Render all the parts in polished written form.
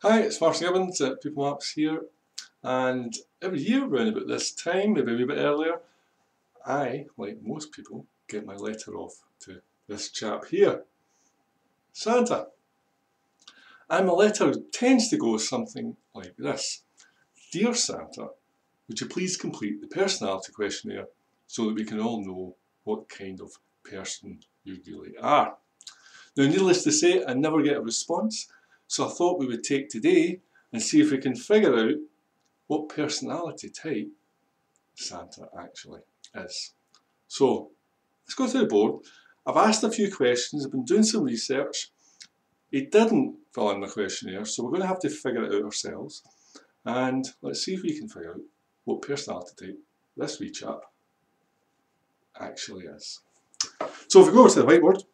Hi, it's Martin Gibbons at People Maps here, and every year around about this time, maybe a wee bit earlier, I, like most people, get my letter off to this chap here, Santa. And my letter tends to go something like this. Dear Santa, would you please complete the personality questionnaire so that we can all know what kind of person you really are? Now, needless to say, I never get a response, so I thought we would take today and see if we can figure out what personality type Santa actually is. So let's go to the board. I've asked a few questions, I've been doing some research. He didn't fill in the questionnaire, so we're going to have to figure it out ourselves. And let's see if we can figure out what personality type this wee chap actually is. So if we go over to the whiteboard,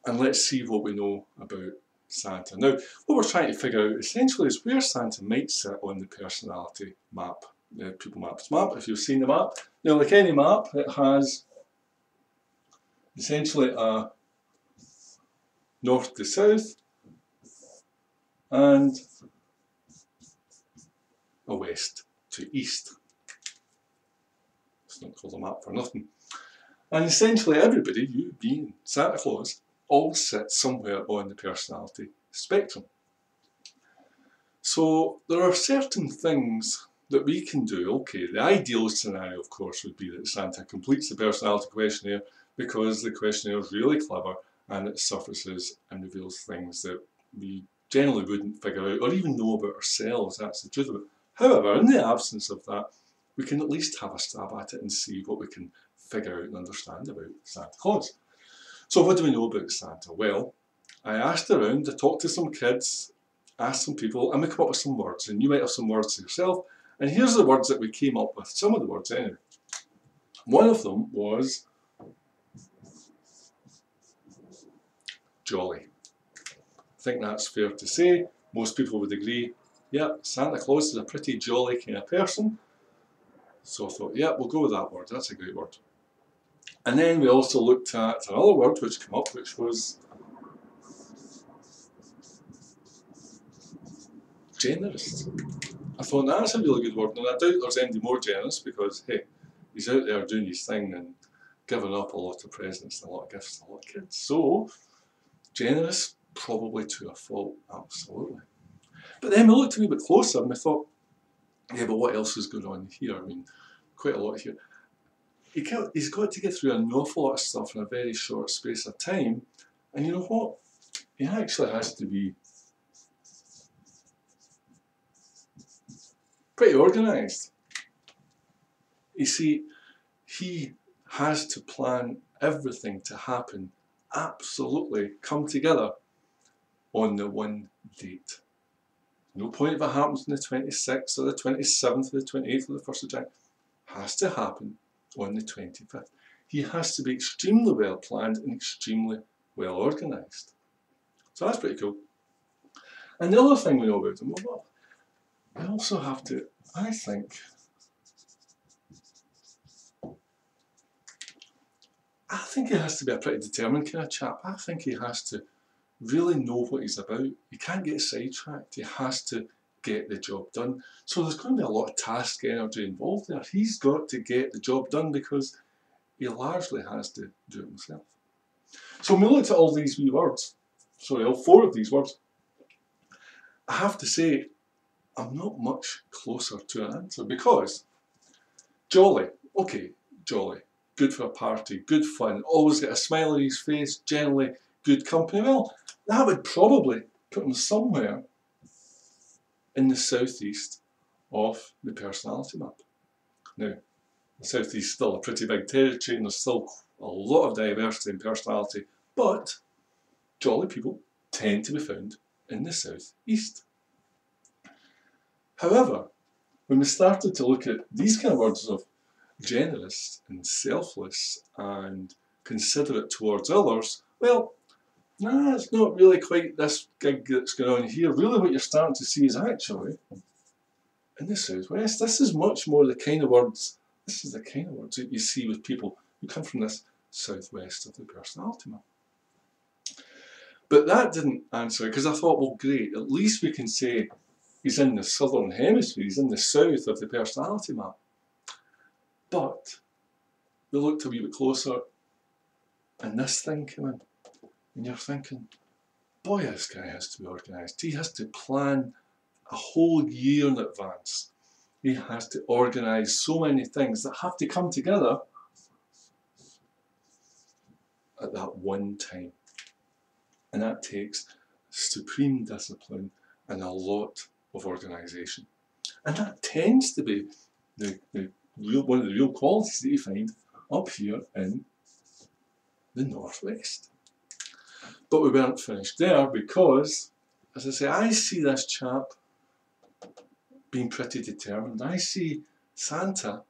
and let's see what we know about Santa. Now, what we're trying to figure out essentially is where Santa might sit on the personality map, the People Maps map. If you've seen the map, now like any map, it has essentially a north to south and a west to east. It's not called a map for nothing. And essentially everybody, you being Santa Claus, all sit somewhere on the personality spectrum. So there are certain things that we can do. Okay, the ideal scenario, of course, would be that Santa completes the personality questionnaire because the questionnaire is really clever and it surfaces and reveals things that we generally wouldn't figure out or even know about ourselves. That's the truth of it. However, in the absence of that, we can at least have a stab at it and see what we can figure out and understand about Santa Claus. So what do we know about Santa? Well, I asked around, I talked to some kids, asked some people, and we come up with some words. And you might have some words yourself. And here's the words that we came up with, some of the words anyway. One of them was jolly. I think that's fair to say. Most people would agree, yeah, Santa Claus is a pretty jolly kind of person. So I thought, yeah, we'll go with that word. That's a great word. And then we also looked at another word which came up, which was generous. I thought that's a really good word, and I doubt there's anybody more generous because, hey, he's out there doing his thing and giving up a lot of presents and a lot of gifts to a lot of kids. So, generous, probably to a fault, absolutely. But then we looked a wee bit closer and we thought, yeah, but what else is going on here? I mean, quite a lot here. He's got to get through an awful lot of stuff in a very short space of time, and you know what? He actually has to be pretty organised. You see, he has to plan everything to happen, absolutely come together on the one date. No point if it happens on the 26th or the 27th or the 28th or the 1st of January. Has to happen on the 25th. He has to be extremely well planned and extremely well organised. So that's pretty cool. And the other thing we know about him, well, we also have to, I think he has to be a pretty determined kind of chap. I think he has to really know what he's about. He can't get sidetracked. He has to get the job done. So there's going to be a lot of task energy involved there. He's got to get the job done because he largely has to do it himself. So when we looked at all these wee words, sorry, all four of these words, I have to say I'm not much closer to an answer because jolly, okay, jolly, good for a party, good fun, always get a smile on his face, generally good company. Well, that would probably put him somewhere in the southeast of the personality map. Now, the southeast is still a pretty big territory and there's still a lot of diversity in personality, but jolly people tend to be found in the southeast. However, when we started to look at these kind of words of generous and selfless and considerate towards others, well, nah, it's not really quite this gig that's going on here. Really what you're starting to see is actually, in the southwest, this is much more the kind of words, this is the kind of words that you see with people who come from this southwest of the personality map. But that didn't answer, because I thought, well, great, at least we can say he's in the southern hemisphere, he's in the south of the personality map. But we looked a wee bit closer, and this thing came in, and you're thinking, boy, this guy has to be organised. He has to plan a whole year in advance. He has to organise so many things that have to come together at that one time. And that takes supreme discipline and a lot of organisation. And that tends to be one of the real qualities that you find up here in the Northwest. But we weren't finished there, because, as I say, I see this chap being pretty determined. I see Santa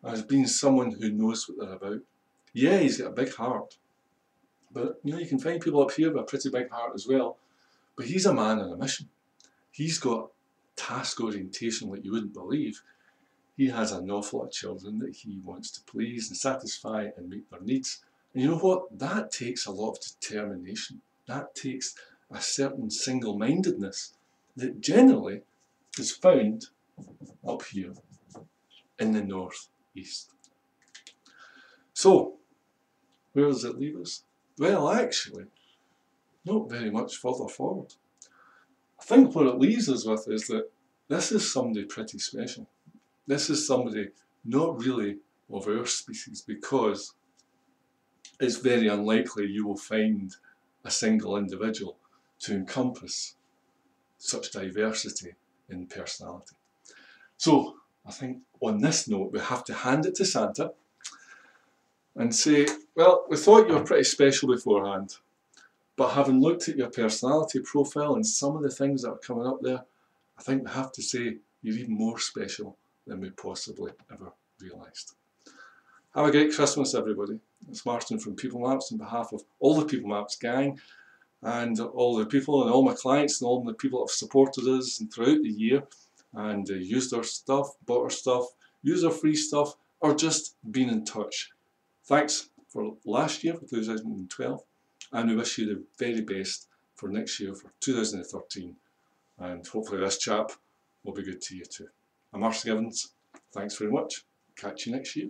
as being someone who knows what they're about. Yeah, he's got a big heart. But you can find people up here with a pretty big heart as well. But he's a man on a mission. He's got task orientation like you wouldn't believe. He has an awful lot of children that he wants to please and satisfy and meet their needs. And you know what? That takes a lot of determination. That takes a certain single-mindedness that generally is found up here in the northeast. So, where does it leave us? Well, actually, not very much further forward. I think what it leaves us with is that this is somebody pretty special. This is somebody not really of our species, because it's very unlikely you will find a single individual to encompass such diversity in personality. So I think on this note we have to hand it to Santa and say, well, we thought you were pretty special beforehand, but having looked at your personality profile and some of the things that are coming up there, I think we have to say you're even more special than we possibly ever realised. Have a great Christmas, everybody. It's Martin from People Maps on behalf of all the People Maps gang, and all the people and all my clients and all the people that have supported us throughout the year and used our stuff, bought our stuff, used our free stuff, or just been in touch. Thanks for last year, for 2012, and we wish you the very best for next year, for 2013, and hopefully this chap will be good to you too. I'm Martin Evans. Thanks very much. Catch you next year.